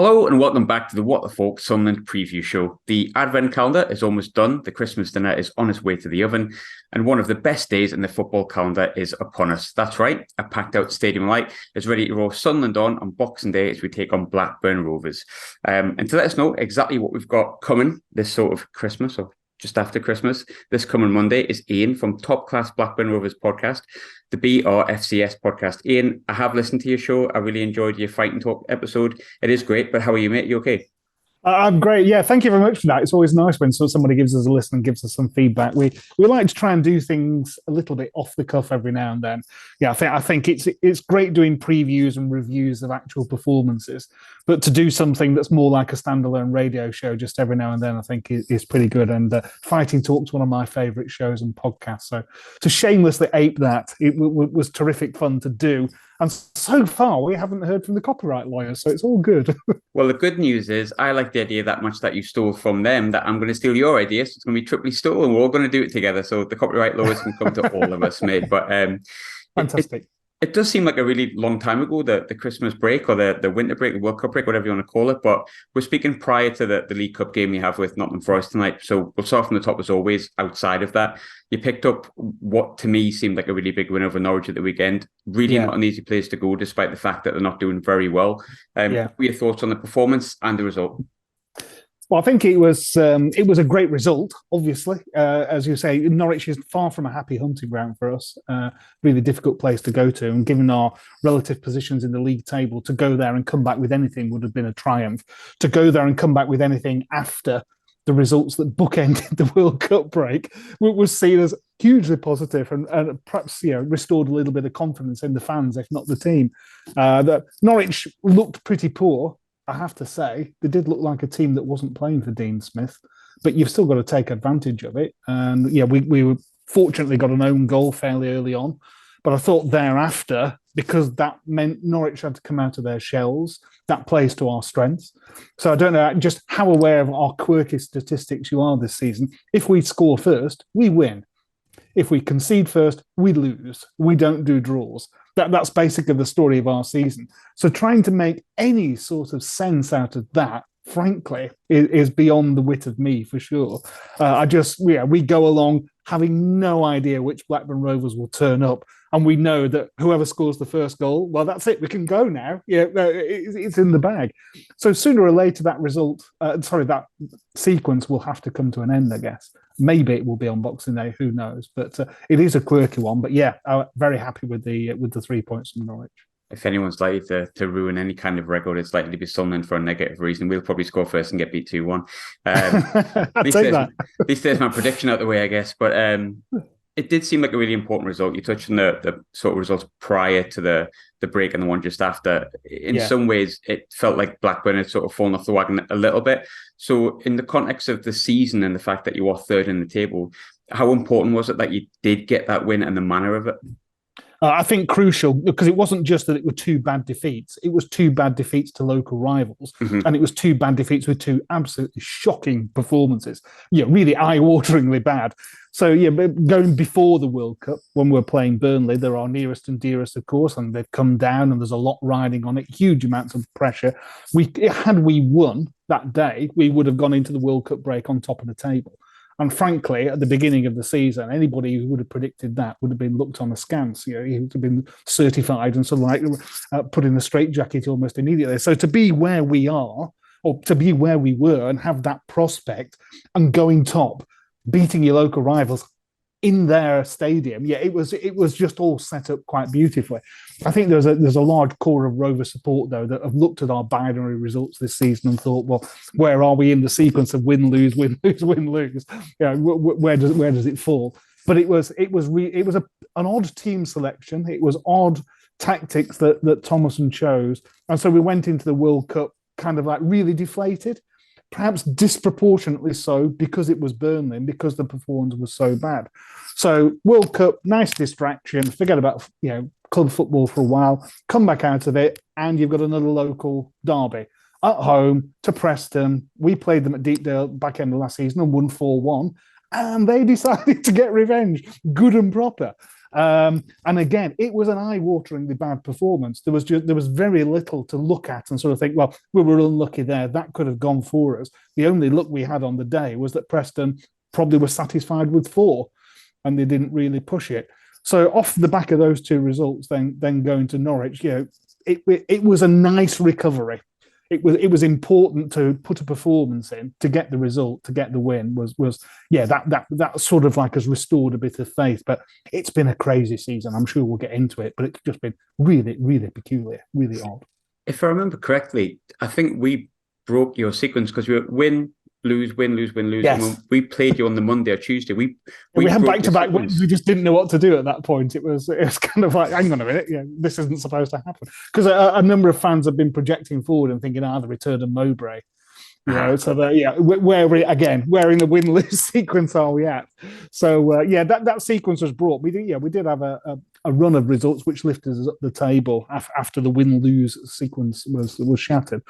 Hello and welcome back to the What the Falk Sunderland preview show. The advent calendar is almost done, the Christmas dinner is on its way to the oven, and one of the best days in the football calendar is upon us. That's right, a packed out Stadium Light is ready to roll Sunderland on Boxing Day as we take on Blackburn Rovers. And to let us know exactly what we've got coming this sort of Christmas, or just after Christmas, this coming Monday, is Ian from Top Class Blackburn Rovers Podcast, the BRFCS Podcast. Ian, I have listened to your show. I really enjoyed your Fight and Talk episode. It is great, but how are you, mate? You okay? I'm great. Yeah, thank you very much for that. It's always nice when somebody gives us a listen and gives us some feedback. We like to try and do things a little bit off the cuff every now and then. Yeah, I think it's great doing previews and reviews of actual performances, but to do something that's more like a standalone radio show just every now and then, I think is pretty good. And Fighting Talk's one of my favourite shows and podcasts. So to shamelessly ape that, it was terrific fun to do. And so far, we haven't heard from the copyright lawyers, so it's all good. Well, the good news is I like the idea that much that you stole from them that I'm going to steal your idea. So it's going to be triply stolen. We're all going to do it together. So the copyright lawyers can come to all of us, mate. But Fantastic. It does seem like a really long time ago, the Christmas break or the winter break, the World Cup break, whatever you want to call it. But we're speaking prior to the League Cup game you have with Nottingham Forest tonight. So we'll start from the top as always. Outside of that, you picked up what to me seemed like a really big win over Norwich at the weekend. Really not an easy place to go, despite the fact that they're not doing very well. What are your thoughts on the performance and the result? Well, I think it was a great result, obviously. As you say, Norwich is far from a happy hunting ground for us. Really difficult place to go to. And given our relative positions in the league table, to go there and come back with anything would have been a triumph. To go there and come back with anything after the results that bookended the World Cup break was seen as hugely positive and perhaps restored a little bit of confidence in the fans, if not the team. That Norwich looked pretty poor. I have to say, they did look like a team that wasn't playing for Dean Smith, but you've still got to take advantage of it. And we fortunately got an own goal fairly early on, but I thought thereafter, because that meant Norwich had to come out of their shells, that plays to our strengths. So I don't know just how aware of our quirky statistics you are this season. If we score first, we win. If we concede first, we lose. We don't do draws. That's basically the story of our season. So trying to make any sort of sense out of that, frankly, is beyond the wit of me, for sure. We go along having no idea which Blackburn Rovers will turn up. And we know that whoever scores the first goal, well, that's it. We can go now. It's in the bag. So sooner or later, that sequence will have to come to an end, I guess. Maybe it will be on Boxing Day. Who knows? But it is a quirky one. But yeah, I'm very happy with the 3 points from Norwich. If anyone's likely to ruin any kind of record, it's likely to be Sunderland for a negative reason. We'll probably score first and get beat 2-1. I'd take that. At least there's my prediction out the way, I guess. But it did seem like a really important result. You touched on the sort of results prior to the break and the one just after. In some ways, it felt like Blackburn had sort of fallen off the wagon a little bit. So in the context of the season and the fact that you are third in the table, how important was it that you did get that win and the manner of it? I think crucial, because it wasn't just that it were two bad defeats. It was two bad defeats to local rivals. Mm-hmm. And it was two bad defeats with two absolutely shocking performances. Really eye-wateringly bad. So, going before the World Cup, when we're playing Burnley, they're our nearest and dearest, of course, and they've come down and there's a lot riding on it, huge amounts of pressure. Had we won that day, we would have gone into the World Cup break on top of the table. And frankly, at the beginning of the season, anybody who would have predicted that would have been looked on askance. He would have been certified and sort of put in a straitjacket almost immediately. So to be where we are, or to be where we were, and have that prospect and going top, beating your local rivals in their stadium, it was just all set up quite beautifully. I think there's a large core of Rover support though that have looked at our binary results this season and thought, well, where are we in the sequence of win lose win lose win lose? Where does it fall? But it was an odd team selection. It was odd tactics that Thomason chose, and so we went into the World Cup kind of like really deflated. Perhaps disproportionately so because it was Burnley and because the performance was so bad. So World Cup, nice distraction. Forget about club football for a while. Come back out of it, and you've got another local derby at home to Preston. We played them at Deepdale back end of last season and won 4-1, and they decided to get revenge, good and proper. And again, it was an eye-wateringly bad performance. There was very little to look at and sort of think, well, we were unlucky there. That could have gone for us. The only luck we had on the day was that Preston probably was satisfied with 4, and they didn't really push it. So off the back of those 2 results, then going to Norwich, it was a nice recovery. It was important to put a performance in to get the result, to get the win. That sort of like has restored a bit of faith. But it's been a crazy season. I'm sure we'll get into it, but it's just been really, really peculiar, really odd. If I remember correctly, I think we broke your sequence because we were win, lose, win, lose, win, lose. Yes. And we played you on the Monday or Tuesday. We had back-to-back wins. We just didn't know what to do at that point. It was kind of like, hang on a minute, this isn't supposed to happen. Because a number of fans have been projecting forward and thinking, the return of Mowbray. So where in the win-lose sequence are we at? So that sequence was brought. We did have a run of results which lifted us up the table after the win-lose sequence was shattered,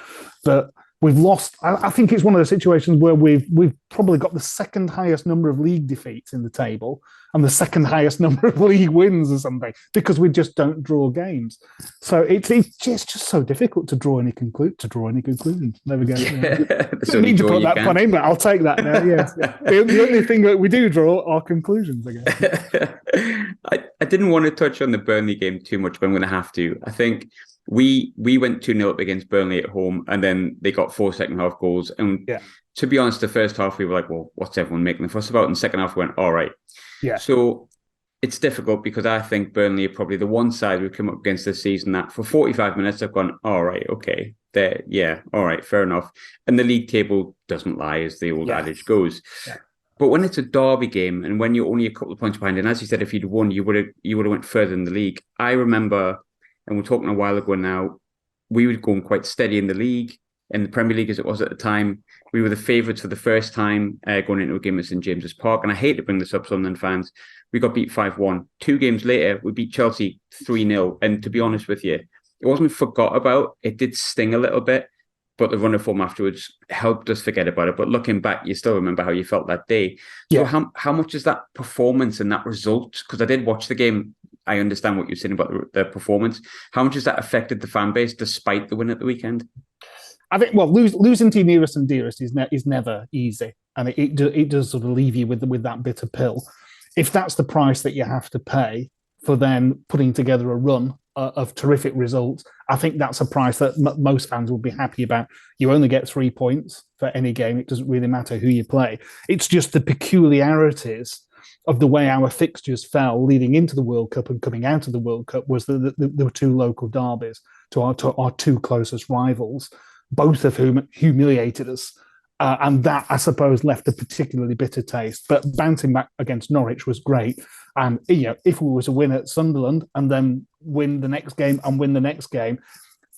but we've lost. I think it's one of the situations where we've probably got the second highest number of league defeats in the table and the second highest number of league wins or something, because we just don't draw games. So it's just so difficult to draw any conclusions. There we go. Don't need to put that pun in, but I'll take that now. Yes. The only thing that we do draw are conclusions, I guess. I didn't want to touch on the Burnley game too much, but I'm going to have to. I think we went 2-0 up against Burnley at home, and then they got 4 second-half goals. And to be honest, the first half we were like, well, what's everyone making the fuss about? And the second half we went, all right. Yeah. So it's difficult because I think Burnley are probably the one side we've come up against this season that for 45 minutes I've gone, all right, okay, all right, fair enough. And the league table doesn't lie, as the old adage goes. Yeah. But when it's a derby game and when you're only a couple of points behind, and as you said, if you'd won, you would have went further in the league. I remember, and we're talking a while ago now, we were going quite steady in the league, in the Premier League as it was at the time. We were the favourites for the first time going into a game at St James's Park. And I hate to bring this up, Sunderland fans. We got beat 5-1. 2 games later, we beat Chelsea 3-0. And to be honest with you, it wasn't forgot about. It did sting a little bit, but the run of form afterwards helped us forget about it. But looking back, you still remember how you felt that day. So how much is that performance and that result? Because I did watch the game. I understand what you're saying about the performance. How much has that affected the fan base despite the win at the weekend? I think, well, losing to your nearest and dearest is never easy. And it does sort of leave you with that bitter pill. If that's the price that you have to pay for then putting together a run of terrific results, I think that's a price that most fans will be happy about. You only get 3 points for any game. It doesn't really matter who you play. It's just the peculiarities of the way our fixtures fell leading into the World Cup and coming out of the World Cup was that there were 2 local derbies to our 2 closest rivals, both of whom humiliated us. And that, I suppose, left a particularly bitter taste. But bouncing back against Norwich was great. And if we were to win at Sunderland and then win the next game and win the next game,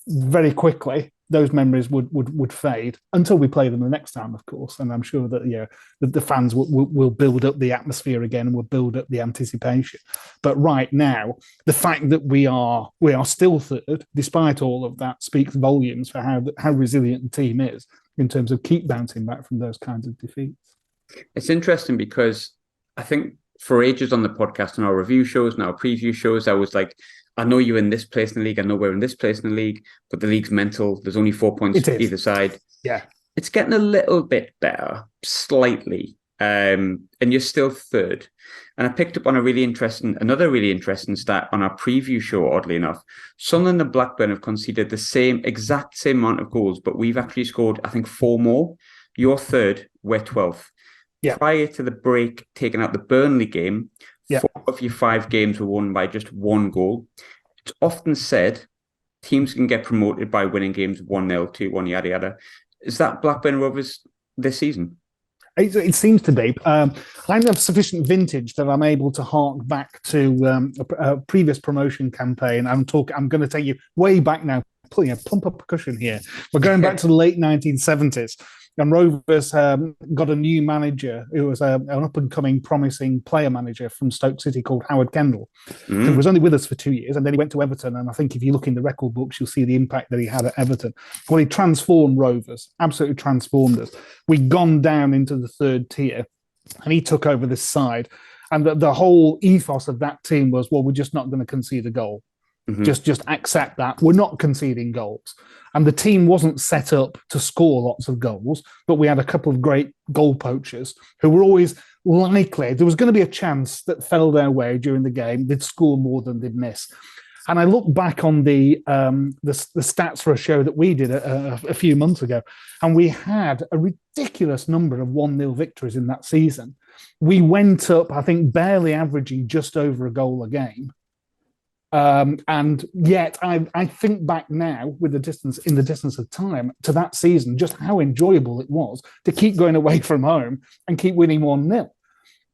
very quickly, those memories would fade until we play them the next time, of course. And I'm sure that the fans will build up the atmosphere again and will build up the anticipation. But right now, the fact that we are still third, despite all of that, speaks volumes for how resilient the team is in terms of keep bouncing back from those kinds of defeats. It's interesting because I think for ages on the podcast and our review shows and our preview shows, I was like, I know you're in this place in the league. I know we're in this place in the league, but the league's mental. There's only 4 points either side. Yeah. It's getting a little bit better, slightly. And you're still third. And I picked up on another really interesting stat on our preview show, oddly enough. Sunderland and Blackburn have conceded the exact same amount of goals, but we've actually scored, I think, 4 more. You're third, we're 12th. Yeah. Prior to the break, taking out the Burnley game, 4 of your 5 games were won by just 1 goal. It's often said teams can get promoted by winning games 1-0, 2-1, yada, yada. Is that Blackburn Rovers this season? It seems to be. I'm of sufficient vintage that I'm able to hark back to a previous promotion campaign. I'm going to take you way back now. Plump up a cushion here. We're going back to the late 1970s. And Rovers got a new manager who was an up-and-coming, promising player manager from Stoke City called Howard Kendall, who was only with us for 2 years. And then he went to Everton. And I think if you look in the record books, you'll see the impact that he had at Everton. Well, he transformed Rovers, absolutely transformed us. We'd gone down into the 3rd tier, and he took over this side. And the whole ethos of that team was, well, we're just not going to concede a goal. Mm-hmm. Just accept that. We're not conceding goals. And the team wasn't set up to score lots of goals, but we had a couple of great goal poachers who were always likely, there was going to be a chance that fell their way during the game, they'd score more than they'd miss. And I look back on the stats for a show that we did a few months ago, and we had a ridiculous number of 1-0 victories in that season. We went up, I think, barely averaging just over a goal a game. And yet I think back now in the distance of time to that season, just how enjoyable it was to keep going away from home and keep winning 1-0.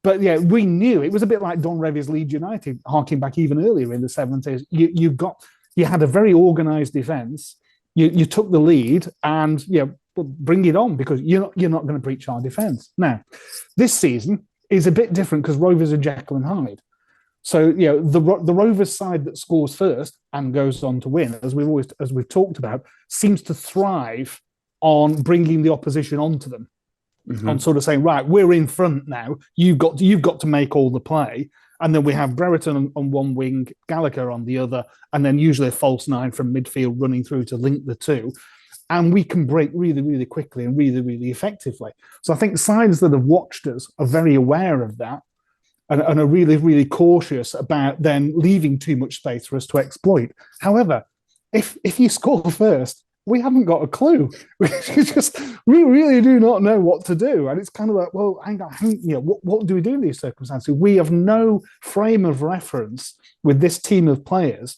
But yeah, we knew it was a bit like Don Revie's Leeds United, harking back even earlier in the 70s. You had a very organised defence. You took the lead, and bring it on, because you're not going to breach our defence. Now, this season is a bit different because Rovers are Jekyll and Hyde. So the Rovers side that scores first and goes on to win, as we've talked about, seems to thrive on bringing the opposition onto them. Mm-hmm. On sort of saying, right, we're in front now. You've got to make all the play, and then we have Brereton on one wing, Gallagher on the other, and then usually a false nine from midfield running through to link the two, and we can break really, really quickly and really, really effectively. So I think sides that have watched us are very aware of that, and are really, really cautious about then leaving too much space for us to exploit. However, if you score first, we haven't got a clue. We really do not know what to do. And it's kind of like, well, hang on, what do we do in these circumstances? We have no frame of reference with this team of players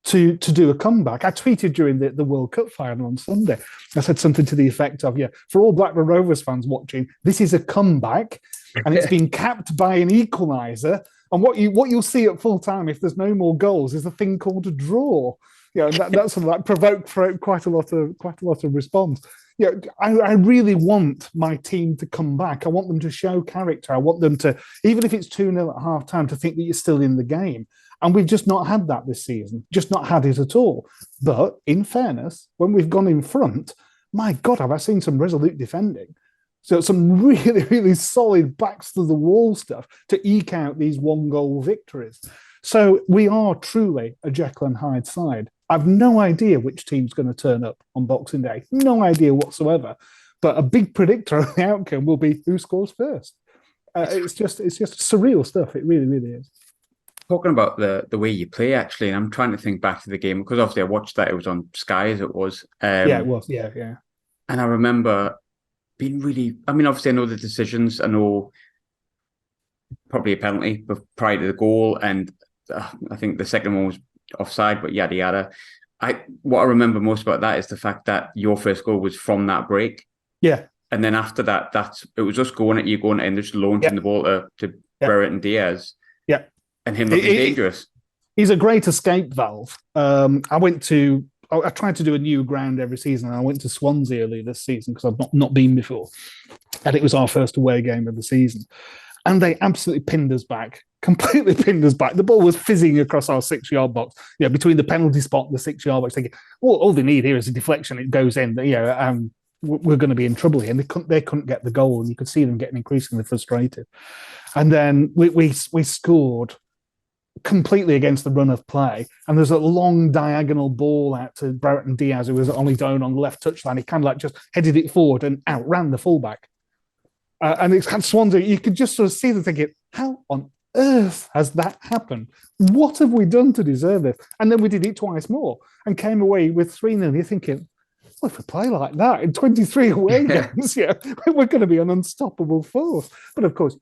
to do a comeback. I tweeted during the World Cup final on Sunday. I said something to the effect of, for all Blackburn Rovers fans watching, this is a comeback, and it's been capped by an equaliser. And what you'll see at full time, if there's no more goals, is a thing called a draw. That's sort of like provoked quite a lot of response. I really want my team to come back. I want them to show character. I want them to, even if it's 2-0 at half time, to think that you're still in the game. And we've just not had that this season, just not had it at all. But in fairness, when we've gone in front, my God, have I seen some resolute defending. So some really, really solid backs to the wall stuff to eke out these 1-goal victories. So we are truly a Jekyll and Hyde side. I've no idea which team's going to turn up on Boxing Day. No idea whatsoever. But a big predictor of the outcome will be who scores first. It's just surreal stuff. It really, really is. Talking about the way you play, actually, and I'm trying to think back to the game, because obviously I watched that. It was on Sky, as it was. Yeah, it was. Yeah. And I remember being really... I mean, obviously I know the decisions. I know probably a penalty prior to the goal, and I think the second one was offside, but yada yada. What I remember most about that is the fact that your first goal was from that break. Yeah. And then after that, it was just going and just launching the ball to Brereton and Diaz. Yeah. And him looking dangerous. He's a great escape valve. I tried to do a new ground every season, and I went to Swansea early this season because I've not been before. And it was our first away game of the season. And they absolutely pinned us back. Completely pinned us back. The ball was fizzing across our 6-yard box. Between the penalty spot and the 6-yard box, thinking, all they need here is a deflection. It goes in. We're going to be in trouble here. And they couldn't get the goal, and you could see them getting increasingly frustrated. And then we scored completely against the run of play. And there's a long diagonal ball out to Brereton Diaz, who was on his own on the left touchline. He kind of like just headed it forward and outran the fullback. And it's kind of Swansea. You could just sort of see them thinking, how on earth has that happened? What have we done to deserve this? And then we did it twice more and came away with 3-0. You're thinking, well, if we play like that in 23 away games, we're going to be an unstoppable force. But of course,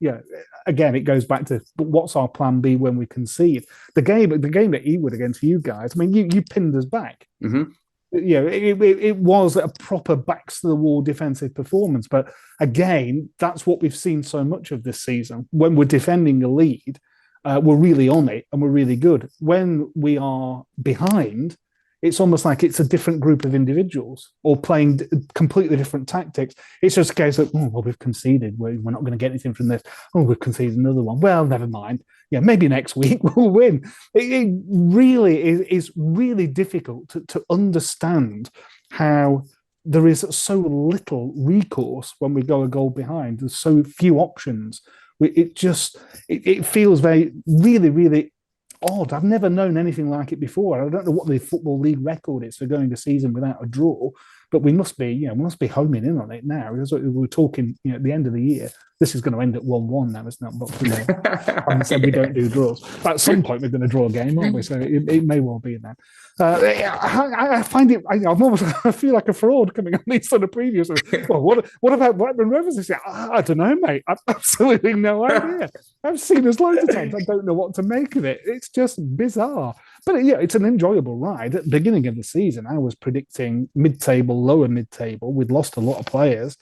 again, it goes back to what's our plan B when we concede? The game at Ewood against you guys, I mean, you pinned us back. Mm-hmm. It was a proper backs to the wall defensive performance. But again, that's what we've seen so much of this season. When we're defending a lead, we're really on it and we're really good. When we are behind, it's almost like it's a different group of individuals or playing completely different tactics. It's just a case of, we've conceded. We're not going to get anything from this. We've conceded another one. Well, never mind. Maybe next week we'll win. It really is really difficult to understand how there is so little recourse when we go a goal behind. There's so few options It feels very, really, really odd. I've never known anything like it before. I don't know what the Football League record is for going a season without a draw, but we must be homing in on it now. Because we were talking, at the end of the year, this is going to end at 1-1 now, isn't it? But I said we don't do draws. But at some point, we're going to draw a game, aren't we? So it may well be that. I find it. I feel like a fraud coming on these sort of previews. Well, what about Blackburn Rovers this year? I don't know, mate. I've absolutely no idea. I've seen us loads of times. I don't know what to make of it. It's just bizarre. But it's an enjoyable ride. At the beginning of the season, I was predicting mid-table, lower mid-table. We'd lost a lot of players.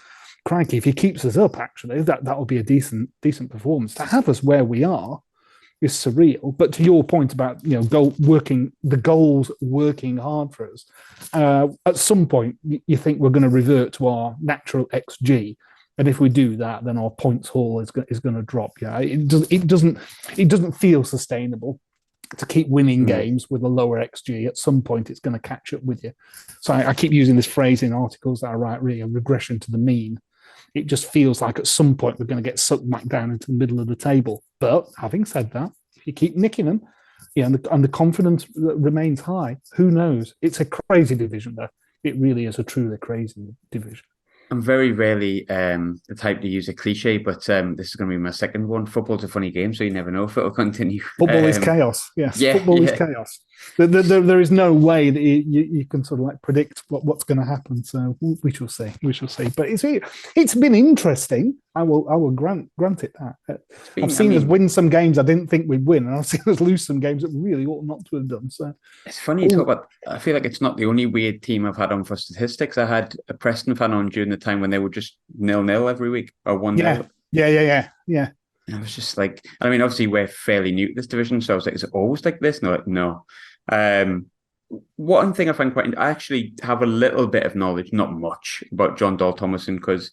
Crikey, if he keeps us up, actually, that will be a decent performance. To have us where we are is surreal. But to your point about the goals working hard for us, at some point you think we're going to revert to our natural XG, and if we do that, then our points haul is going to drop. Yeah, it doesn't feel sustainable to keep winning games with a lower XG. At some point, it's going to catch up with you. So I keep using this phrase in articles that I write, really, a regression to the mean. It just feels like at some point we're going to get sucked back down into the middle of the table. But having said that, if you keep nicking them, and the confidence remains high, who knows? It's a crazy division, though. It really is a truly crazy division. I'm very rarely the type to use a cliche, but this is going to be my second one. Football's a funny game, so you never know if it'll continue. Football is chaos. Yes, yeah, football is chaos. There is no way that you can sort of predict what's going to happen. So we shall see. But it's been interesting. I will grant it that. I've seen us win some games I didn't think we'd win, and I've seen us lose some games that really ought not to have done. So it's funny to talk about. I feel like it's not the only weird team I've had on for statistics. I had a Preston fan on during the time when they were just 0-0 every week or 1-0. Yeah. And I was just like, I mean, obviously we're fairly new to this division, so I was like, is it always like this? No. One thing I find I actually have a little bit of knowledge, not much, about John Dahl Thomason, because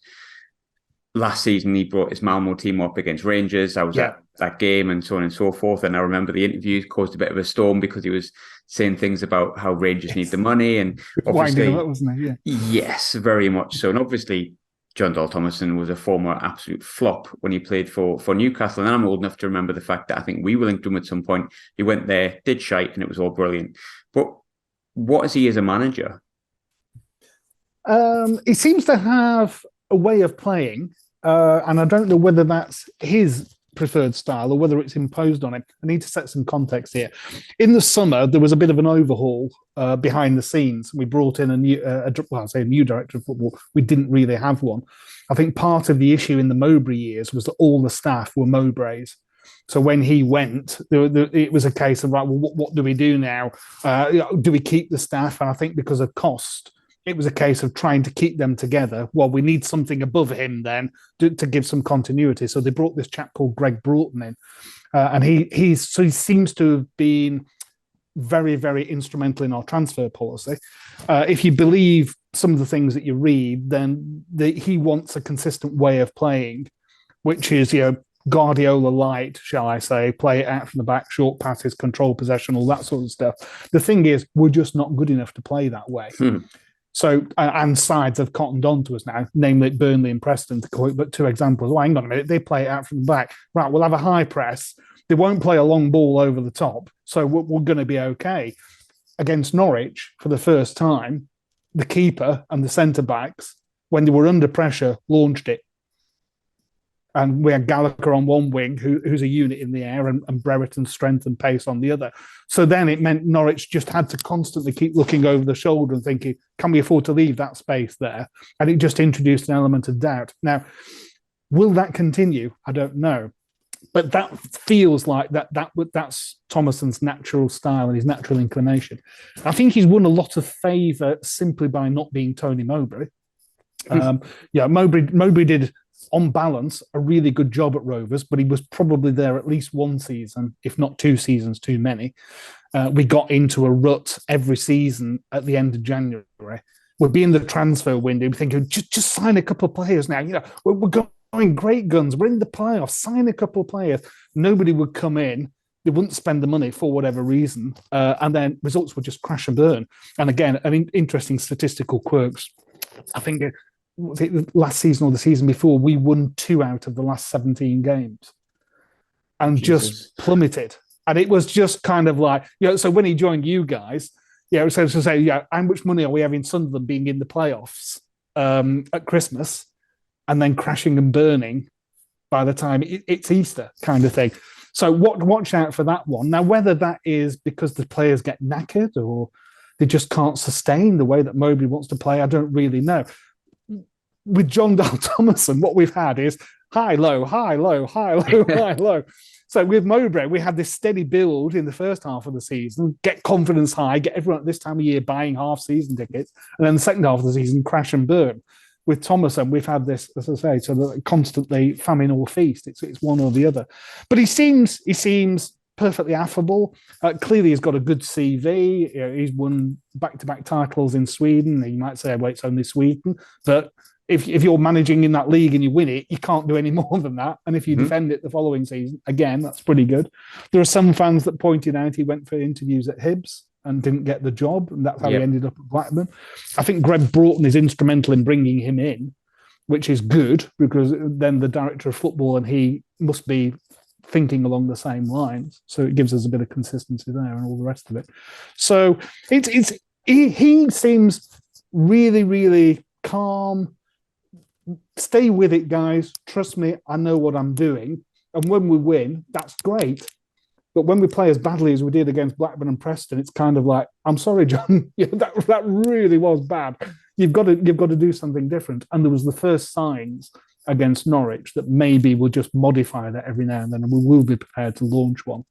last season he brought his Malmo team up against Rangers. I was at that game and so on and so forth. And I remember the interviews caused a bit of a storm because he was saying things about how Rangers need the money. And obviously, wasn't he? Yeah. Yes, very much so. And obviously, John Dahl Thomason was a former absolute flop when he played for Newcastle. And I'm old enough to remember the fact that I think we were linked to him at some point. He went there, did shite, and it was all brilliant. But what is he as a manager? He seems to have a way of playing, and I don't know whether that's his preferred style or whether it's imposed on him. I need to set some context here. In the summer, there was a bit of an overhaul behind the scenes. We brought in a new director of football. We didn't really have one. I think part of the issue in the Mowbray years was that all the staff were Mowbrays. So when he went, it was a case of, right, well, what do we do now? Do we keep the staff? And I think because of cost, it was a case of trying to keep them together. Well, we need something above him then to give some continuity. So they brought this chap called Greg Broughton in. And he seems to have been very, very instrumental in our transfer policy. If you believe some of the things that you read, then he wants a consistent way of playing, which is, Guardiola light, shall I say, play it out from the back, short passes, control possession, all that sort of stuff. The thing is, we're just not good enough to play that way. So, and sides have cottoned on to us now, namely Burnley and Preston, to quote but two examples. Hang on a minute, they play it out from the back. Right, we'll have a high press. They won't play a long ball over the top, so we're going to be okay. Against Norwich, for the first time, the keeper and the centre-backs, when they were under pressure, launched it. And we had Gallagher on one wing, who's a unit in the air, and Brereton's strength and pace on the other. So then it meant Norwich just had to constantly keep looking over the shoulder and thinking, can we afford to leave that space there? And it just introduced an element of doubt. Now, will that continue? I don't know. But that feels like that's Thomason's natural style and his natural inclination. I think he's won a lot of favour simply by not being Tony Mowbray. Mowbray did, on balance, a really good job at Rovers, but he was probably there at least one season, if not 2 seasons too many. We got into a rut every season at the end of January. We'd be in the transfer window, we're thinking, just sign a couple of players now. We're going great guns. We're in the playoffs. Sign a couple of players. Nobody would come in. They wouldn't spend the money for whatever reason. And then results would just crash and burn. And again, an interesting statistical quirks. I think was it last season or the season before, we won 2 out of the last 17 games and just plummeted. And it was just kind of like, so when he joined you guys, so to say, how much money are we having Sunderland being in the playoffs at Christmas and then crashing and burning by the time it's Easter kind of thing. So watch out for that one. Now, whether that is because the players get knackered or they just can't sustain the way that Mowbray wants to play, I don't really know. With John Dal Thomason, what we've had is high, low, high, low, high, low, high, low. So with Mowbray, we had this steady build in the first half of the season, get confidence high, get everyone at this time of year buying half-season tickets, and then the second half of the season, crash and burn. With Thomason, we've had this, as I say, so that constantly famine or feast. It's one or the other. But he seems perfectly affable. Clearly, he's got a good CV. He's won back-to-back titles in Sweden. You might say, well, it's only Sweden. But if you're managing in that league and you win it, you can't do any more than that. And if you defend it the following season, again, that's pretty good. There are some fans that pointed out he went for interviews at Hibs and didn't get the job, and that's how he ended up at Blackburn. I think Greg Broughton is instrumental in bringing him in, which is good, because then the director of football and he must be thinking along the same lines. So it gives us a bit of consistency there and all the rest of it. So he seems really, really calm. Stay with it, guys. Trust me, I know what I'm doing. And when we win, that's great. But when we play as badly as we did against Blackburn and Preston, it's kind of like, I'm sorry, John, that really was bad. You've got to do something different. And there was the first signs against Norwich that maybe we'll just modify that every now and then, and we will be prepared to launch one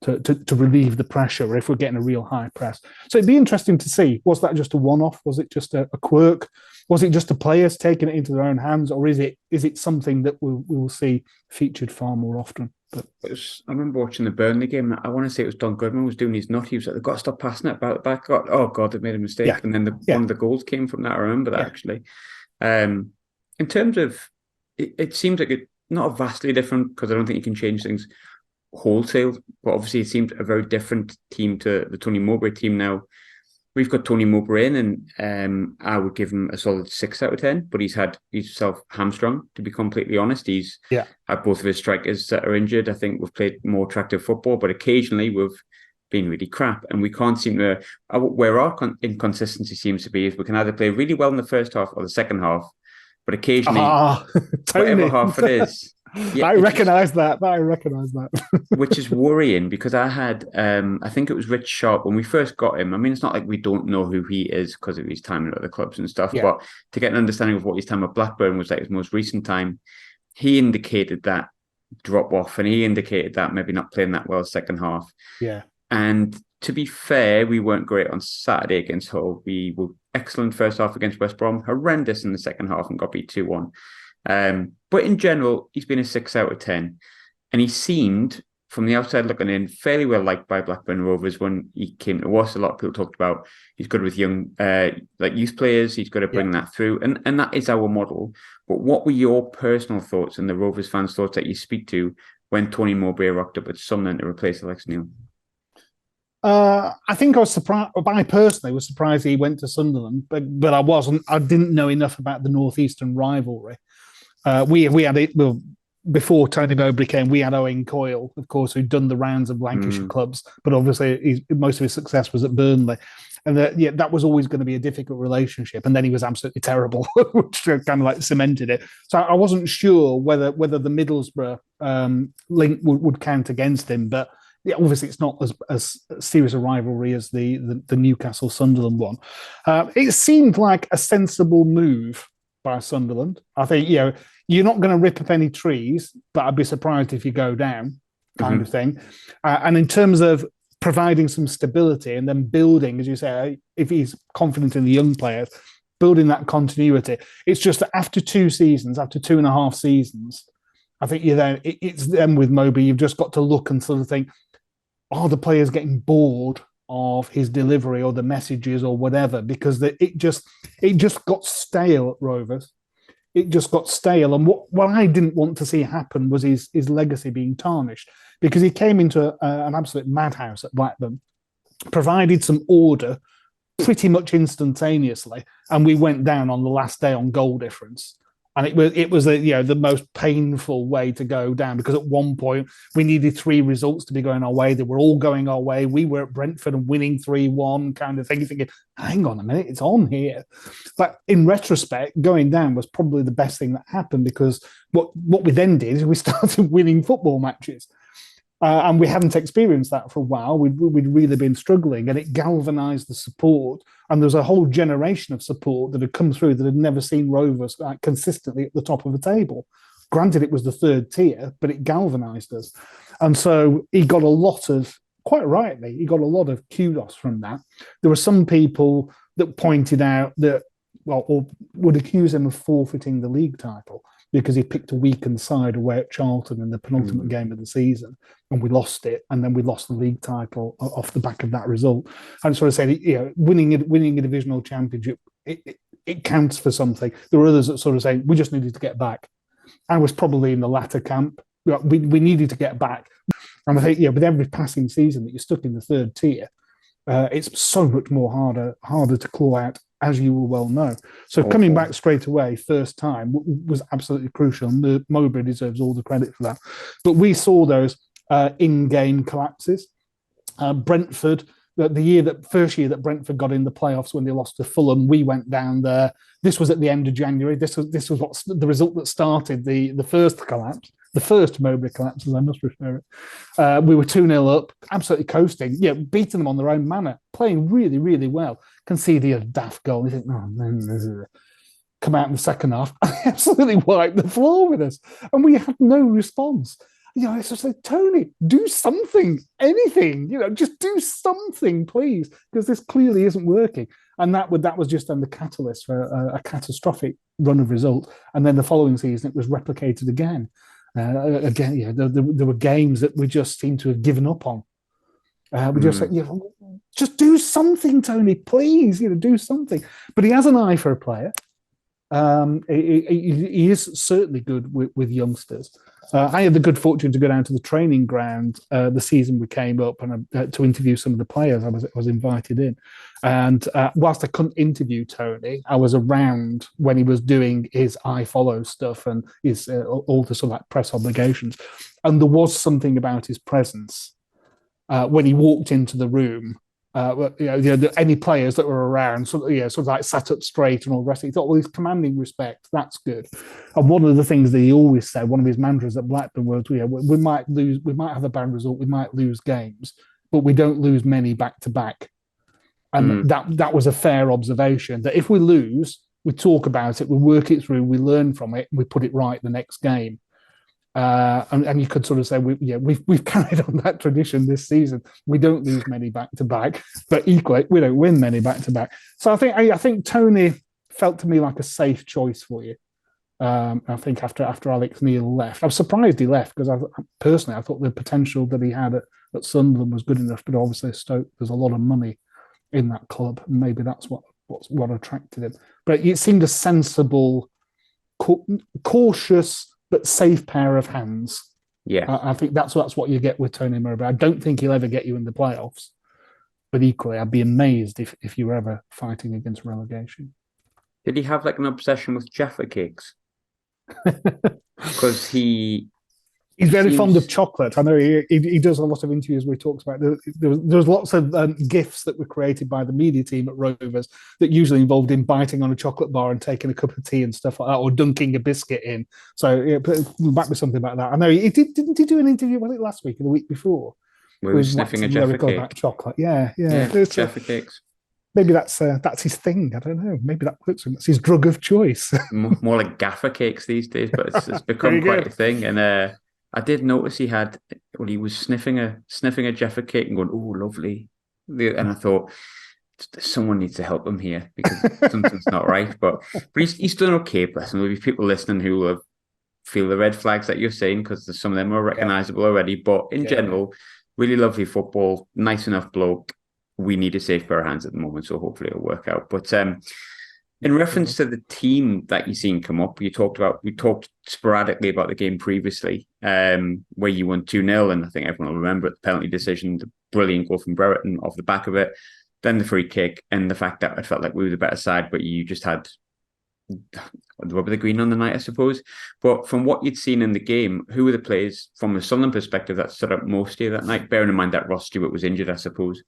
to relieve the pressure if we're getting a real high press. So it'd be interesting to see, was that just a one-off? Was it just a quirk? Was it just the players taking it into their own hands, or is it something that we will see featured far more often? But I remember watching the Burnley game. I want to say it was Don Goodman was doing his nut. He was like, they've got to stop passing it back. Oh, God, they've made a mistake. Yeah. And then one of the goals came from that. I remember that, actually. In terms of, it seems like not vastly different, because I don't think you can change things wholesale, but obviously it seems a very different team to the Tony Mowbray team now. We've got Tony Mowbray in, and I would give him a solid 6 out of 10, but he's had himself hamstrung, to be completely honest. He's had both of his strikers that are injured. I think we've played more attractive football, but occasionally we've been really crap, and we can't seem to, where our inconsistency seems to be is we can either play really well in the first half or the second half, but occasionally, whatever half it is, I recognise that. Which is worrying, because I had, I think it was Rich Sharp when we first got him. I mean, it's not like we don't know who he is because of his time at other clubs and stuff, but to get an understanding of what his time at Blackburn was like, his most recent time, he indicated that drop off, and he indicated that maybe not playing that well second half. Yeah. And to be fair, we weren't great on Saturday against Hull. We were excellent first half against West Brom, horrendous in the second half, and got beat 2-1. But in general, he's been a 6 out of 10. And he seemed, from the outside looking in, fairly well liked by Blackburn Rovers when he came to us. A lot of people talked about he's good with young, youth players. He's got to bring that through. And that is our model. But what were your personal thoughts and the Rovers fans' thoughts that you speak to when Tony Mowbray rocked up at Sunderland to replace Alex Neil? I think I was surprised. I personally was surprised he went to Sunderland, but I wasn't. I didn't know enough about the northeastern rivalry. We had it before Tony Mowbray came. We had Owen Coyle, of course, who'd done the rounds of Lancashire clubs, but obviously most of his success was at Burnley, and that was always going to be a difficult relationship. And then he was absolutely terrible, which kind of like cemented it. So I wasn't sure whether the Middlesbrough link would count against him, but. Yeah, obviously, it's not as serious a rivalry as the Newcastle Sunderland one. It seemed like a sensible move by Sunderland. I think you're not going to rip up any trees, but I'd be surprised if you go down, kind of thing. And in terms of providing some stability and then building, as you say, if he's confident in the young players, building that continuity. It's just that after 2 seasons, after 2.5 seasons, I think it's then with Mowbray. You've just got to look and sort of think, are the players getting bored of his delivery or the messages or whatever? Because it just got stale at Rovers. It just got stale. And what I didn't want to see happen was his legacy being tarnished, because he came into an absolute madhouse at Blackburn, provided some order pretty much instantaneously, and we went down on the last day on goal difference. And it was the most painful way to go down, because at one point we needed 3 results to be going our way. They were all going our way. We were at Brentford and winning 3-1 kind of thing, thinking, hang on a minute, it's on here. But in retrospect, going down was probably the best thing that happened, because what we then did is we started winning football matches. And we hadn't experienced that for a while. We'd really been struggling, and it galvanised the support. And there was a whole generation of support that had come through that had never seen Rovers consistently at the top of the table. Granted, it was the 3rd tier, but it galvanised us. And so he got a lot of, quite rightly, he got a lot of kudos from that. There were some people that pointed out that, or would accuse him of forfeiting the league title, because he picked a weakened side away at Charlton in the penultimate game of the season, and we lost it, and then we lost the league title off the back of that result. And sort of said, winning a divisional championship, it counts for something. There were others that sort of say, we just needed to get back. I was probably in the latter camp. We needed to get back. And I think, with every passing season that you're stuck in the 3rd tier, it's so much more harder to claw out, as you will well know. So coming back straight away, first time, was absolutely crucial. Mowbray deserves all the credit for that. But we saw those in-game collapses. Brentford, first year that Brentford got in the playoffs when they lost to Fulham, we went down there. This was at the end of January. This was what the result that started the first collapse. The first Mowbray collapse, as I must refer it. We were 2-0 up, absolutely coasting, beating them on their own manner, playing really, really well. Conceding a daft goal. You think, come out in the second half, absolutely wiped the floor with us. And we had no response. It's just like, Tony, do something, anything, just do something, please, because this clearly isn't working. And that was just then the catalyst for a catastrophic run of result. And then the following season, it was replicated again. There were games that we just seemed to have given up on. We just said, just do something, Tony, please, do something. But he has an eye for a player. He is certainly good with youngsters. I had the good fortune to go down to the training ground the season we came up, and to interview some of the players. I was invited in, and whilst I couldn't interview Tony, I was around when he was doing his I follow stuff and his all the sort of like press obligations. And there was something about his presence when he walked into the room. Any players that were around, sort of like sat up straight and all the rest. He thought, well, he's commanding respect. That's good. And one of the things that he always said, one of his mantras at Blackburn was, we might lose, we might have a bad result, we might lose games, but we don't lose many back to back. And that was a fair observation. That if we lose, we talk about it, we work it through, we learn from it, we put it right the next game. And you could sort of say, we've carried on that tradition this season. We don't lose many back to back, but equally we don't win many back to back. So I think Tony felt to me like a safe choice for you. I think after Alex Neil left, I was surprised he left, because personally I thought the potential that he had at Sunderland was good enough. But obviously Stoke, there's a lot of money in that club, and maybe that's what attracted him. But it seemed a sensible, cautious, but safe pair of hands. Yeah, I think that's what you get with Tony Mowbray. I don't think he'll ever get you in the playoffs, but equally, I'd be amazed if you were ever fighting against relegation. Did he have like an obsession with Jaffa cakes? Because he's very fond of chocolate. I know he does a lot of interviews where he talks about there was lots of gifts that were created by the media team at Rovers that usually involved him biting on a chocolate bar and taking a cup of tea and stuff like that, or dunking a biscuit in. So back with something about that. I know didn't he do an interview, was it last week or the week before? We were sniffing a Jaffa cake. About chocolate. Yeah. Jaffa cakes. Maybe that's his thing. I don't know. Maybe that works for him. That's his drug of choice. More like gaffer cakes these days, but it's become quite a thing. And I did notice he was sniffing a Jaffa cake and going, "Oh, lovely," and I thought, someone needs to help him here because something's not right. But he's done okay. Bless him. There'll be people listening who will feel the red flags that you're saying, because some of them are recognisable already. But in general, really lovely football, nice enough bloke. We need a safe pair of hands at the moment, so hopefully it'll work out. But in reference to the team that you've seen come up, we talked sporadically about the game previously, where you won 2-0, and I think everyone will remember the penalty decision, the brilliant goal from Brereton off the back of it, then the free kick, and the fact that I felt like we were the better side, but you just had the rub of the green on the night, I suppose. But from what you'd seen in the game, who were the players from the Sunderland perspective that stood up most to you that night? Bearing in mind that Ross Stewart was injured, I suppose.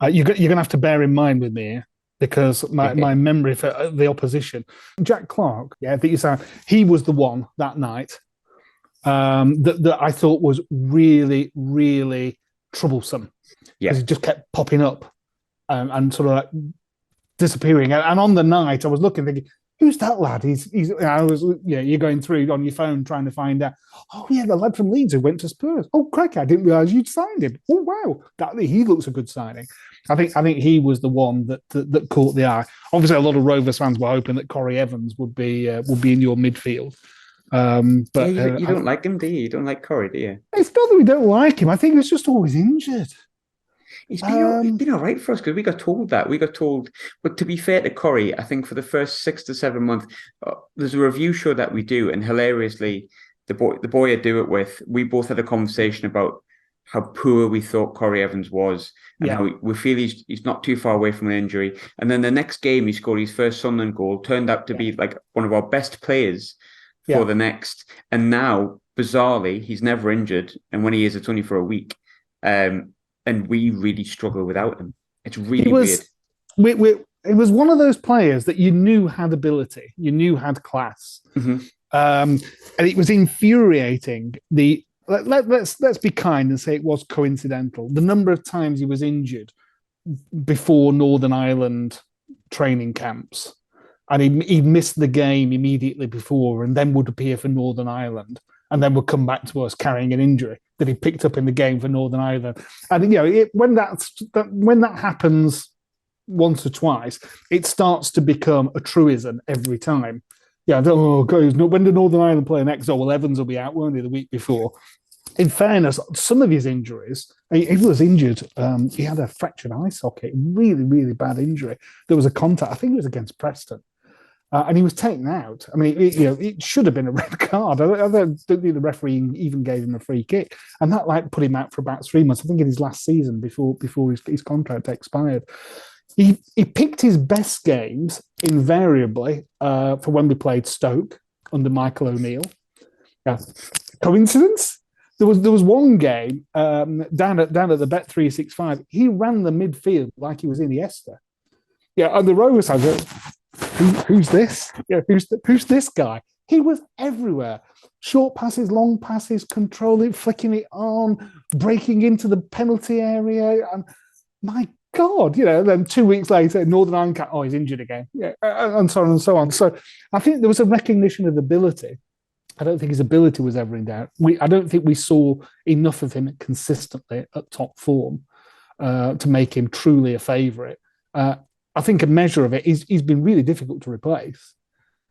You're going to have to bear in mind with me because my memory for the opposition, Jack Clark, I think he was the one that night that I thought was really, really troublesome. Yeah, because he just kept popping up and sort of like disappearing. And on the night, I was looking, thinking, "Who's that lad?" I was, you're going through on your phone trying to find out. Oh yeah, the lad from Leeds who went to Spurs. Oh crikey, I didn't realise you'd signed him. Oh wow, he looks a good signing. I think he was the one that caught the eye. Obviously, a lot of Rovers fans were hoping that Corey Evans would be in your midfield. But you don't like him, do you? You don't like Corey, do you? It's not that we don't like him. I think he's just always injured. He's been all right for us because we got told that. But to be fair to Corey, I think for the first 6 to 7 months, there's a review show that we do, and hilariously, the boy I do it with, we both had a conversation about how poor we thought Corey Evans was, and how we feel he's not too far away from an injury. And then the next game, he scored his first Sunderland goal, turned out to be like one of our best players for the next. And now, bizarrely, he's never injured, and when he is, it's only for a week. And we really struggle without him. It's really weird. It was one of those players that you knew had ability, you knew had class, and it was infuriating. Let's be kind and say it was coincidental. The number of times he was injured before Northern Ireland training camps, and he'd missed the game immediately before, and then would appear for Northern Ireland, and then would come back to us carrying an injury that he picked up in the game for Northern Ireland. And when that happens once or twice, it starts to become a truism every time. When did Northern Ireland play next? Oh, well, Evans will be out, won't he, the week before? In fairness, some of his injuries, he was injured. He had a fractured eye socket, really, really bad injury. There was a contact, I think it was against Preston. And he was taken out. I mean, it should have been a red card. I don't think the referee even gave him a free kick, and that put him out for about 3 months. I think in his last season before his contract expired. He picked his best games invariably for when we played Stoke under Michael O'Neill. Coincidence? There was one game down at the Bet365. He ran the midfield like he was Iniesta. And the Rovers had who's this? Who's this guy? He was everywhere. Short passes, long passes, controlling, flicking it on, breaking into the penalty area. And my God, then 2 weeks later, Northern Ireland, he's injured again. And so on and so on. So I think there was a recognition of ability. I don't think his ability was ever in doubt. I don't think we saw enough of him consistently at top form to make him truly a favourite. I think a measure of it is he's been really difficult to replace.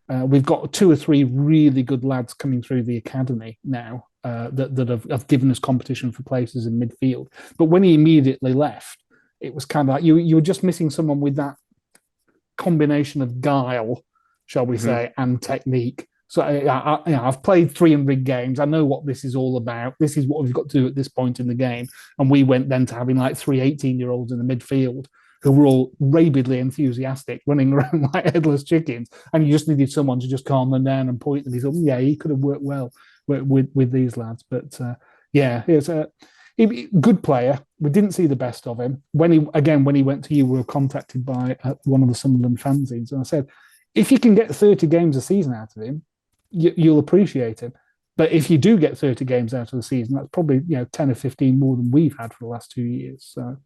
We've got 2 or 3 really good lads coming through the academy now that have given us competition for places in midfield. But when he immediately left, it was kind of like you were just missing someone with that combination of guile, shall we say, and technique. So I've played 300 games. I know what this is all about. This is what we've got to do at this point in the game. And we went then to having like 3 18-year-olds in the midfield who were all rabidly enthusiastic, running around like headless chickens. And you just needed someone to just calm them down and point them. He thought, he could have worked well with these lads. But it's a good player. We didn't see the best of him. When he went to you, we were contacted by one of the Sunderland fanzines. And I said, if you can get 30 games a season out of him, you'll appreciate him. But if you do get 30 games out of the season, that's probably 10 or 15 more than we've had for the last 2 years. So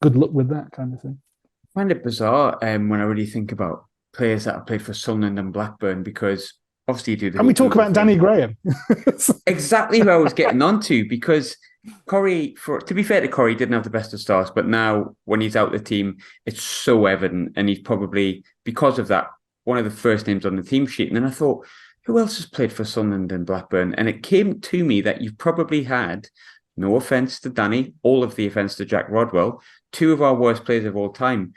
good luck with that kind of thing. I find it bizarre when I really think about players that have played for Sunderland and Blackburn, because obviously you do. And we talk about Danny Graham. Exactly who I was getting onto, because Corey, to be fair to Corey, didn't have the best of starts, but now when he's out the team, it's so evident, and he's probably, because of that, one of the first names on the team sheet. And then I thought, who else has played for Sunderland and Blackburn? And it came to me that you've probably had, no offence to Danny, all of the offence to Jack Rodwell, 2 of our worst players of all time.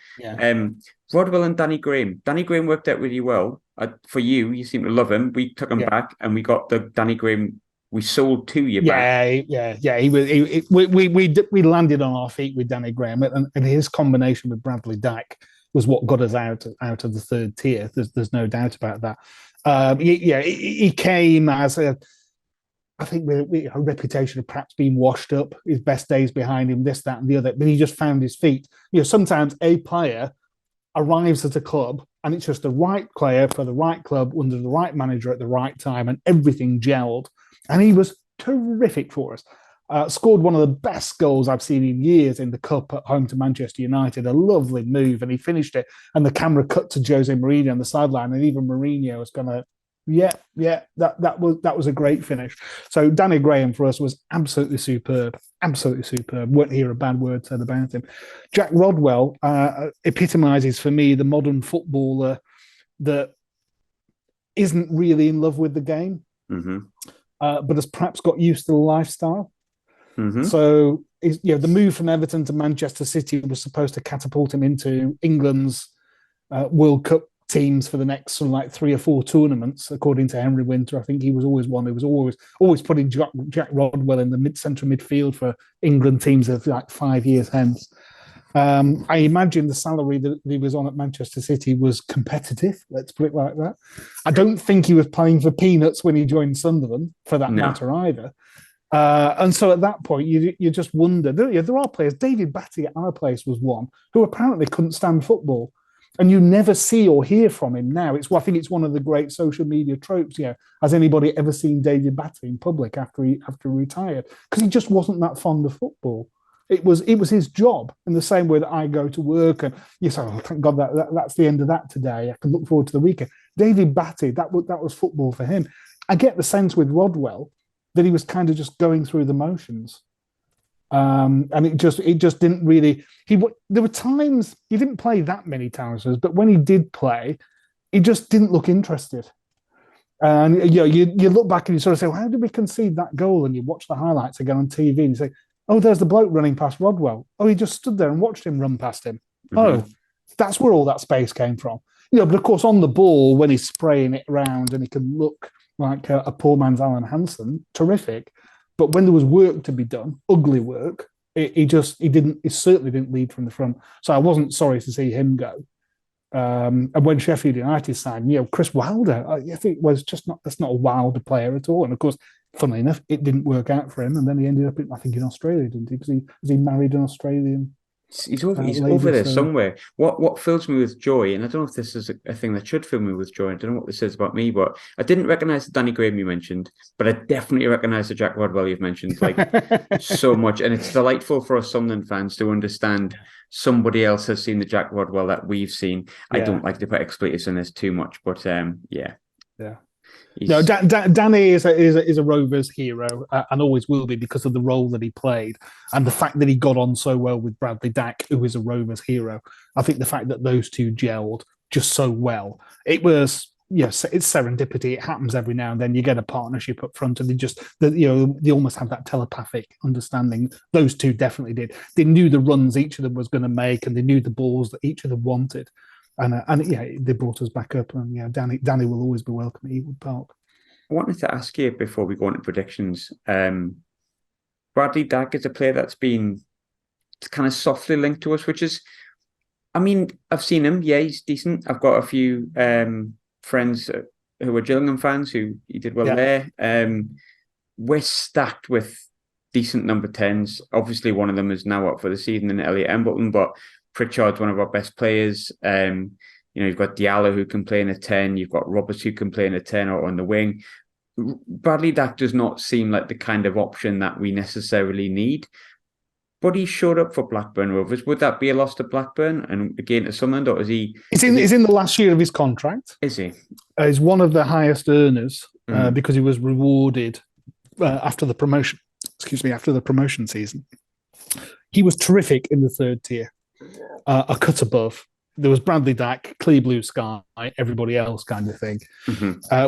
Rodwell and Danny Graham. Danny Graham worked out really well. For you seem to love him. We took him back and we got the Danny Graham We sold to you back. Yeah. We landed on our feet with Danny Graham, and his combination with Bradley Dack was what got us out of the third tier. There's no doubt about that. He came as I think with a reputation of perhaps being washed up, his best days behind him, this, that, and the other. But he just found his feet. Sometimes a player arrives at a club and it's just the right player for the right club under the right manager at the right time, and everything gelled. And he was terrific for us. Scored one of the best goals I've seen in years in the Cup at home to Manchester United. A lovely move, and he finished it. And the camera cut to Jose Mourinho on the sideline, and even Mourinho was going to, that was a great finish. So Danny Graham for us was absolutely superb. Won't hear a bad word said about him. Jack Rodwell epitomises for me the modern footballer that isn't really in love with the game, but has perhaps got used to the lifestyle. So, the move from Everton to Manchester City was supposed to catapult him into England's World Cup teams for the next sort of like 3 or 4 tournaments, according to Henry Winter. I think he was always one who was always putting Jack Rodwell in the central midfield for England teams of like 5 years hence. I imagine the salary that he was on at Manchester City was competitive, let's put it like that. I don't think he was playing for peanuts when he joined Sunderland, for that matter either. And so at that point, you just wonder. There are players. David Batty at our place was one who apparently couldn't stand football, and you never see or hear from him now. I think it's one of the great social media tropes. Has anybody ever seen David Batty in public after he retired? Because he just wasn't that fond of football. It was his job, in the same way that I go to work and you say, "Oh, thank God that's the end of that today. I can look forward to the weekend." David Batty, that was football for him. I get the sense with Rodwell that he was kind of just going through the motions, and it just didn't really. There were times he didn't play that many times, but when he did play, he just didn't look interested. And you look back and you sort of say, well, "How did we concede that goal?" And you watch the highlights again on TV, and you say, "Oh, there's the bloke running past Rodwell. Oh, he just stood there and watched him run past him. Oh, that's where all that space came from." But of course, on the ball, when he's spraying it around and he can look like a poor man's Alan Hansen, terrific. But when there was work to be done, ugly work, he certainly didn't lead from the front. So I wasn't sorry to see him go. And when Sheffield United signed, Chris Wilder, I think that's not a Wilder player at all. And of course, funnily enough, it didn't work out for him, and then he ended up in Australia, didn't he? Because he married an Australian. He's over there somewhere. What fills me with joy, and I don't know if this is a thing that should fill me with joy. I don't know what this says about me, but I didn't recognise the Danny Graham you mentioned, but I definitely recognise the Jack Rodwell you've mentioned so much, and it's delightful for us Sunderland fans to understand somebody else has seen the Jack Rodwell that we've seen. I don't like to put expletives in this too much, but yeah. No, Danny is a Rovers hero, and always will be, because of the role that he played and the fact that he got on so well with Bradley Dack, who is a Rovers hero. I think the fact that those two gelled just so well, it was, it's serendipity. It happens every now and then. You get a partnership up front, and they almost have that telepathic understanding. Those two definitely did. They knew the runs each of them was going to make, and they knew the balls that each of them wanted. And they brought us back up, and Danny will always be welcome at Ewood Park. I wanted to ask you before we go into predictions. Bradley Dack is a player that's been kind of softly linked to us, which is, I've seen him. Yeah, he's decent. I've got a few friends who are Gillingham fans who he did well there. We're stacked with decent number 10s. Obviously, one of them is now up for the season in Elliot Embleton, but Pritchard's one of our best players. You've got Diallo who can play in a 10. You've got Roberts who can play in a 10 or on the wing. Bradley Dack does not seem like the kind of option that we necessarily need. But he showed up for Blackburn Rovers. Would that be a loss to Blackburn and again to Sunderland, or is he? He's in the last year of his contract. Is he? He's one of the highest earners because he was rewarded after the promotion. After the promotion season, he was terrific in the third tier. A cut above. There was Bradley Dack, clear blue sky, everybody else kind of thing.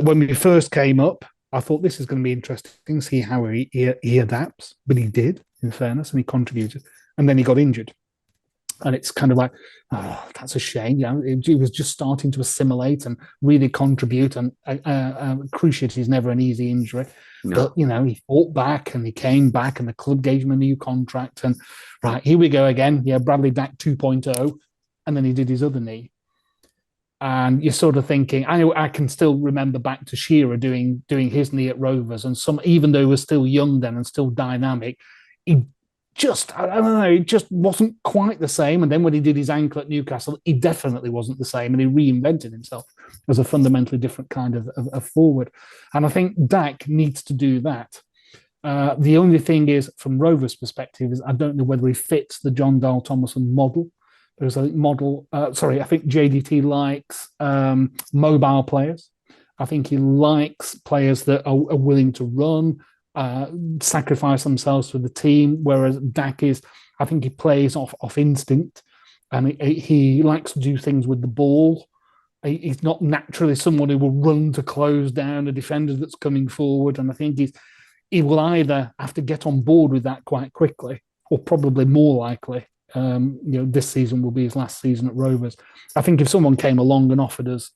When we first came up, I thought this is going to be interesting, see how he adapts. But he did, in fairness, and he contributed. And then he got injured. And it's kind of like, oh, that's a shame. He was just starting to assimilate and really contribute. And cruciate is never an easy injury. No. But, he fought back and he came back and the club gave him a new contract. And right, here we go again. Yeah, Bradley Dack 2.0. And then he did his other knee. And you're sort of thinking, I can still remember back to Shearer doing his knee at Rovers. And even though he was still young then and still dynamic, he just, I don't know, it just wasn't quite the same. And then when he did his ankle at Newcastle, he definitely wasn't the same. And he reinvented himself as a fundamentally different kind of forward. And I think Dack needs to do that. The only thing is, from Rovers' perspective, is I don't know whether he fits the John Dahl Tomasson model. Because I think JDT likes mobile players. I think he likes players that are willing to run, sacrifice themselves for the team, whereas Dack I think he plays off instinct, and he likes to do things with the ball. He's not naturally someone who will run to close down a defender that's coming forward, and I think he will either have to get on board with that quite quickly, or probably more likely, this season will be his last season at Rovers. I think if someone came along and offered us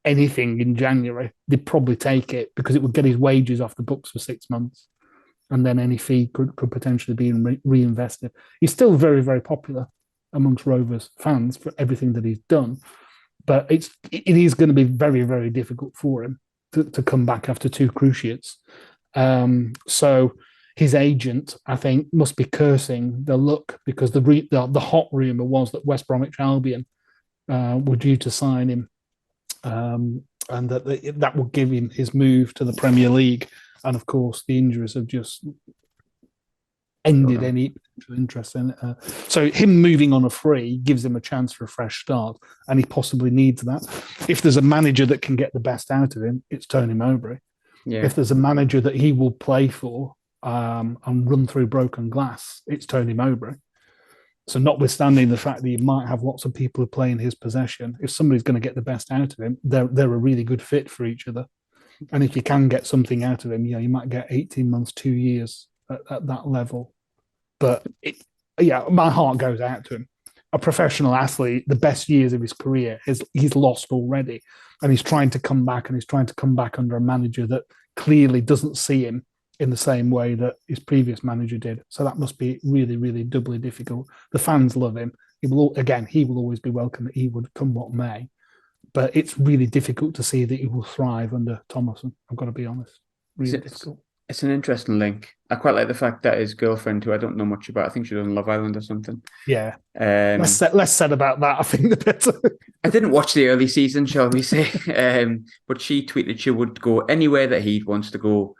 anything in January, they'd probably take it because it would get his wages off the books for 6 months, and then any fee could potentially be reinvested. He's still very, very popular amongst Rovers fans for everything that he's done, but it is going to be very, very difficult for him to come back after 2 cruciates. So his agent, I think, must be cursing the luck, because the hot rumour was that West Bromwich Albion were due to sign him, and that would give him his move to the Premier League. And of course, the injuries have just ended any potential interest in it. So him moving on a free gives him a chance for a fresh start, and he possibly needs that. If there's a manager that can get the best out of him, it's Tony Mowbray. Yeah. If there's a manager that he will play for and run through broken glass, it's Tony Mowbray. So notwithstanding the fact that you might have lots of people who play in his possession, if somebody's going to get the best out of him, they're a really good fit for each other. And if you can get something out of him, you might get 18 months, 2 years at that level. But my heart goes out to him. A professional athlete, the best years of his career, he's lost already. And he's trying to come back, and he's trying to come back under a manager that clearly doesn't see him in the same way that his previous manager did. So that must be really, really doubly difficult. The fans love him. He will always be welcome, that he would come what may. But it's really difficult to see that he will thrive under Tomasson. I've got to be honest. Really difficult. It's an interesting link. I quite like the fact that his girlfriend, who I don't know much about, I think she was on Love Island or something. Yeah. Less said about that, I think, the better. I didn't watch the early season, shall we say. But she tweeted she would go anywhere that he wants to go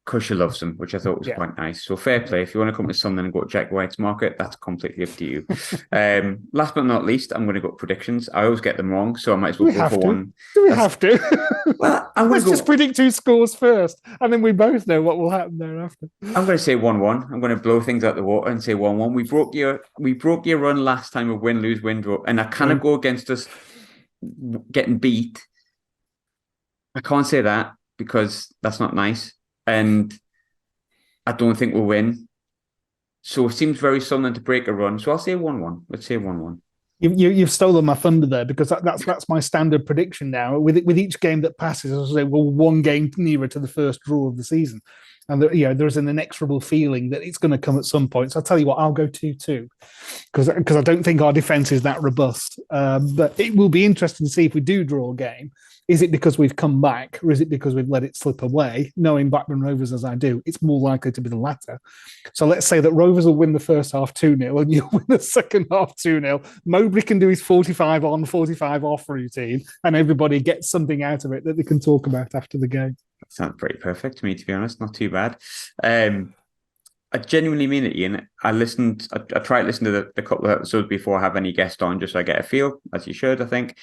because she loves him, which I thought was quite nice. So fair play. If you want to come to Sunderland and go to Jack White's Market, that's completely up to you. Last but not least, I'm going to go predictions. I always get them wrong, so I might as well go for one. Do we have to? Well, Let's just predict who scores first, and then we both know what will happen thereafter. I'm going to say 1-1. I'm going to blow things out the water and say 1-1. We broke your run last time of win, lose, win, draw, and I kind of go against us getting beat. I can't say that because that's not nice. And I don't think we'll win. So it seems very Sunderland to break a run. So I'll say 1-1. Let's say 1-1. You've stolen my thunder there, because that's my standard prediction now. With each game that passes, I'll say, well, one game nearer to the first draw of the season. And there's an inexorable feeling that it's going to come at some point. So I'll tell you what, I'll go 2-2, because I don't think our defence is that robust. But it will be interesting to see if we do draw a game. Is it because we've come back, or is it because we've let it slip away? Knowing Blackburn Rovers as I do, it's more likely to be the latter. So let's say that Rovers will win the first half 2-0 and you'll win the second half 2-0. Mowbray can do his 45 on, 45 off routine, and everybody gets something out of it that they can talk about after the game. That sounds pretty perfect to me, to be honest. Not too bad. I genuinely mean it, Ian. I tried to listen to the couple of episodes before I have any guest on, just so I get a feel, as you should, I think.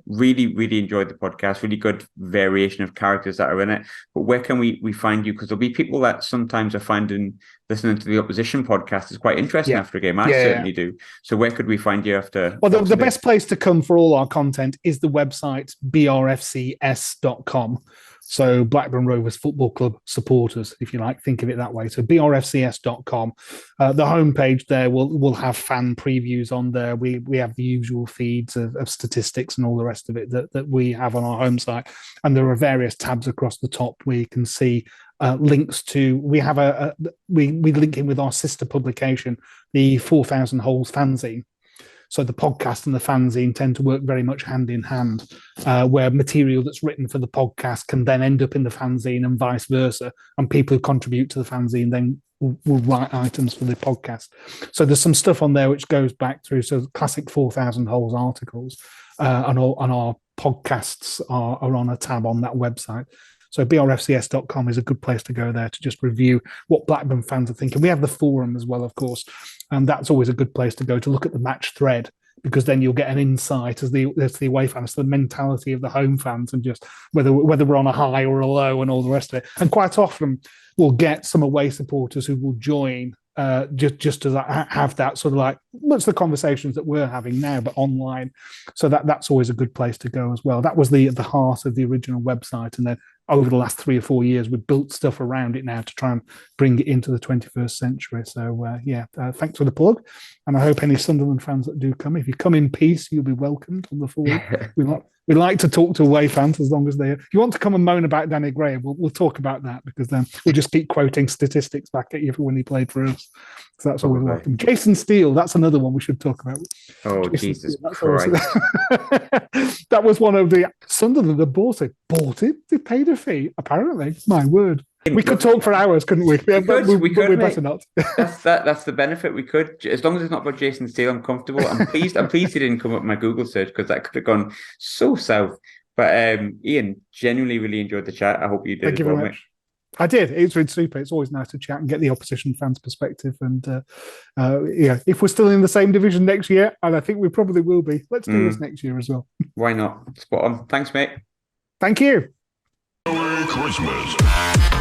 Really, really enjoyed the podcast. Really good variation of characters that are in it. But where can we find you? Because there'll be people that sometimes are finding listening to the opposition podcast is quite interesting after a game. I certainly do. So where could we find you after? Well, the best place to come for all our content is the website brfcs.com. So Blackburn Rovers Football Club supporters, if you like, think of it that way. So brfcs.com. The homepage there will have fan previews on there. We have the usual feeds of statistics and all the rest of it that we have on our home site. And there are various tabs across the top where you can see links to. We have we link in with our sister publication, the 4,000 Holes fanzine. So the podcast and the fanzine tend to work very much hand in hand, where material that's written for the podcast can then end up in the fanzine and vice versa. And people who contribute to the fanzine then will write items for the podcast. So there's some stuff on there which goes back through. So classic 4,000 Holes articles and our podcasts are on a tab on that website. So brfcs.com is a good place to go there to just review what Blackburn fans are thinking. We have the forum as well, of course, and that's always a good place to go to look at the match thread, because then you'll get an insight as the away fans, the mentality of the home fans, and just whether we're on a high or a low and all the rest of it. And quite often we'll get some away supporters who will join just to have that sort of like much the conversations that we're having now, but online. So that's always a good place to go as well. That was the heart of the original website, and then over the last 3 or 4 years, we've built stuff around it now to try and bring it into the 21st century. So, thanks for the plug. And I hope any Sunderland fans that do come, if you come in peace, you'll be welcomed on the forum. We like to talk to away fans as long as they. If you want to come and moan about Danny Graham, we'll talk about that, because then we'll just keep quoting statistics back at you for when he played for us. So that's always welcome. Jason Steele, that's another one we should talk about. Oh, Jason Jesus Steele, Christ. That was one of the Sunderland that bought it. They paid a fee, apparently. My word. We could talk for hours, couldn't we? We could, better not. That's the benefit. We could, as long as it's not about Jason Steele, I'm comfortable. I'm pleased he didn't come up with my Google search, because that could have gone so south. But Ian, genuinely really enjoyed the chat. I hope you did. Thank you very much. I did. It's been super. It's always nice to chat and get the opposition fans' perspective. And if we're still in the same division next year, and I think we probably will be, let's do this next year as well. Why not? Spot on. Thanks, mate. Thank you. Merry Christmas.